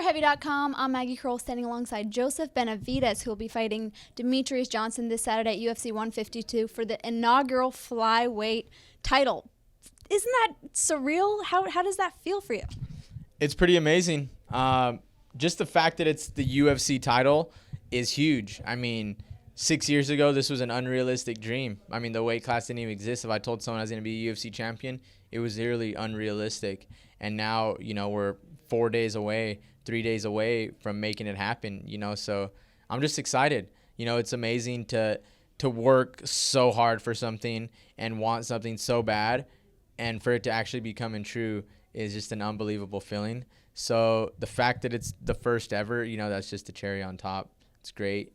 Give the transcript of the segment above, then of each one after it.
For Heavy.com, I'm Maggie Krol standing alongside Joseph Benavidez, who will be fighting Demetrius Johnson this Saturday at UFC 152 for the inaugural Flyweight title. Isn't that surreal? How does that feel for you? It's pretty amazing. Just the fact that it's the UFC title is huge. I mean, 6 years ago, this was an unrealistic dream. I mean, the weight class didn't even exist. If I told someone I was going to be a UFC champion, it was really unrealistic. And now, we're 4 days away, 3 days away from making it happen, so I'm just excited. It's amazing to work so hard for something and want something so bad, and for it to actually be coming true is just an unbelievable feeling. So the fact that it's the first ever, that's just the cherry on top. It's great.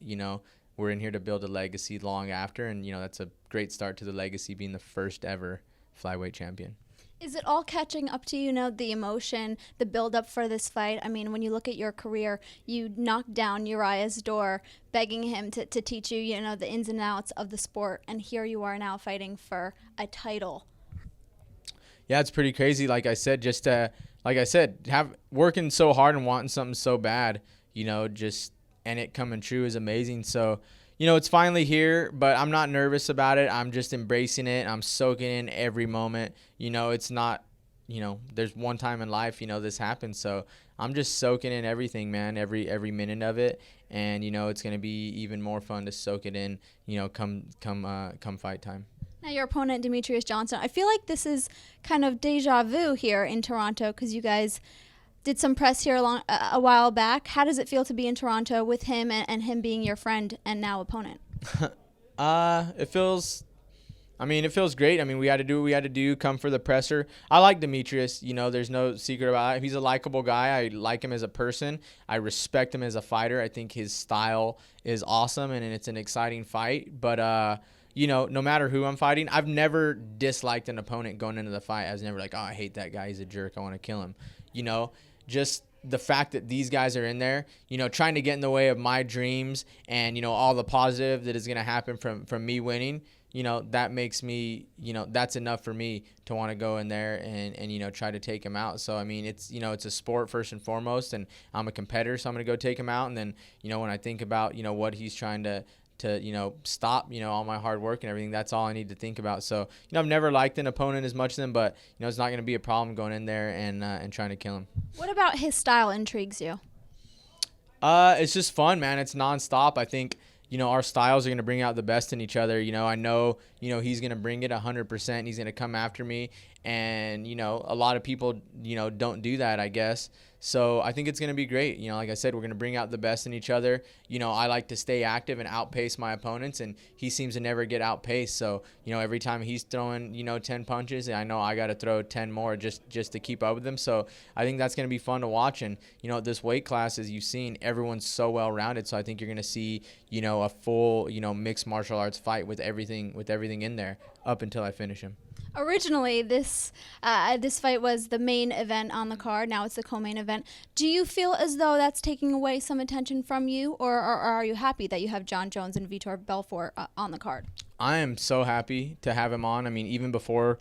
We're in here to build a legacy long after, and that's a great start to the legacy, being the first ever flyweight champion. Is it all catching up to you, the emotion, the build-up for this fight? I mean, when you look at your career, you knocked down Uriah's door, begging him to teach you, the ins and outs of the sport, and here you are now fighting for a title. Yeah, it's pretty crazy. Like I said, working so hard and wanting something so bad, and it coming true is amazing. So, it's finally here, but I'm not nervous about it. I'm just embracing it. I'm soaking in every moment. It's not, there's one time in life, this happens. So I'm just soaking in everything, man, every minute of it. And, it's going to be even more fun to soak it in, come fight time. Now, your opponent, Demetrius Johnson, I feel like this is kind of deja vu here in Toronto, because you guys did some press here a while back. How does it feel to be in Toronto with him and him being your friend and now opponent? It feels great. I mean, we had to do what we had to do, come for the presser. I like Demetrius. There's no secret about it. He's a likable guy. I like him as a person. I respect him as a fighter. I think his style is awesome, and it's an exciting fight. But, no matter who I'm fighting, I've never disliked an opponent going into the fight. I was never like, oh, I hate that guy. He's a jerk. I want to kill him. Just the fact that these guys are in there, trying to get in the way of my dreams and, all the positive that is going to happen from me winning, that makes me, that's enough for me to want to go in there and try to take him out. So, I mean, it's a sport first and foremost, and I'm a competitor, so I'm going to go take him out. And then, when I think about, what he's trying to stop, all my hard work and everything, that's all I need to think about. So, I've never liked an opponent as much as him, but, it's not going to be a problem going in there and trying to kill him. What about his style intrigues you? It's just fun, man. It's nonstop. I think, our styles are going to bring out the best in each other. I know, he's going to bring it 100%. He's going to come after me. And, a lot of people, don't do that, I guess. So I think it's going to be great. Like I said, we're going to bring out the best in each other. I like to stay active and outpace my opponents, and he seems to never get outpaced. So, every time he's throwing, 10 punches, I know I got to throw 10 more just to keep up with him. So I think that's going to be fun to watch. And, this weight class, as you've seen, everyone's so well-rounded. So I think you're going to see, a full, mixed martial arts fight with everything in there up until I finish him. Originally, this fight was the main event on the card. Now it's the co-main event. Do you feel as though that's taking away some attention from you, or are you happy that you have Jon Jones and Vitor Belfort on the card? I am so happy to have him on. I mean, even before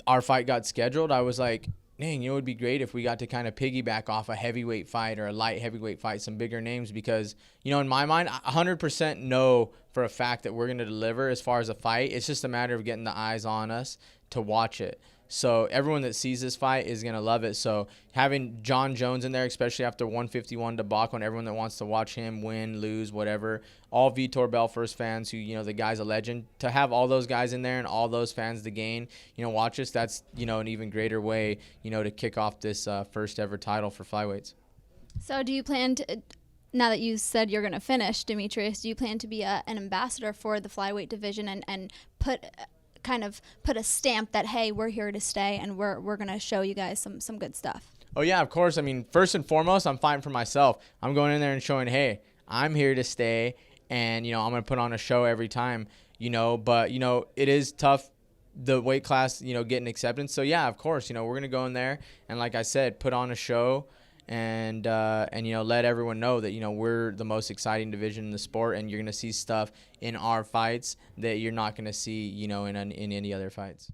our fight got scheduled, I was like, dang, it would be great if we got to kind of piggyback off a heavyweight fight or a light heavyweight fight, some bigger names, because, in my mind, 100% know for a fact that we're going to deliver as far as a fight. It's just a matter of getting the eyes on us to watch it. So everyone that sees this fight is going to love it. So having Jon Jones in there, especially after 151 debacle, and everyone that wants to watch him win, lose, whatever, all Vitor Belfort's fans who, the guy's a legend, to have all those guys in there and all those fans to gain, watch us, that's, an even greater way, to kick off this first ever title for flyweights. So do you plan to, now that you said you're going to finish, Demetrius, do you plan to be an ambassador for the flyweight division and put a stamp that, hey, we're here to stay and we're going to show you guys some good stuff? Oh, yeah, of course. I mean, first and foremost, I'm fighting for myself. I'm going in there and showing, hey, I'm here to stay, and, I'm going to put on a show every time, but, it is tough, the weight class, getting acceptance. So, yeah, of course, we're going to go in there and, like I said, put on a show and let everyone know that, we're the most exciting division in the sport, and you're going to see stuff in our fights that you're not going to see, in any other fights.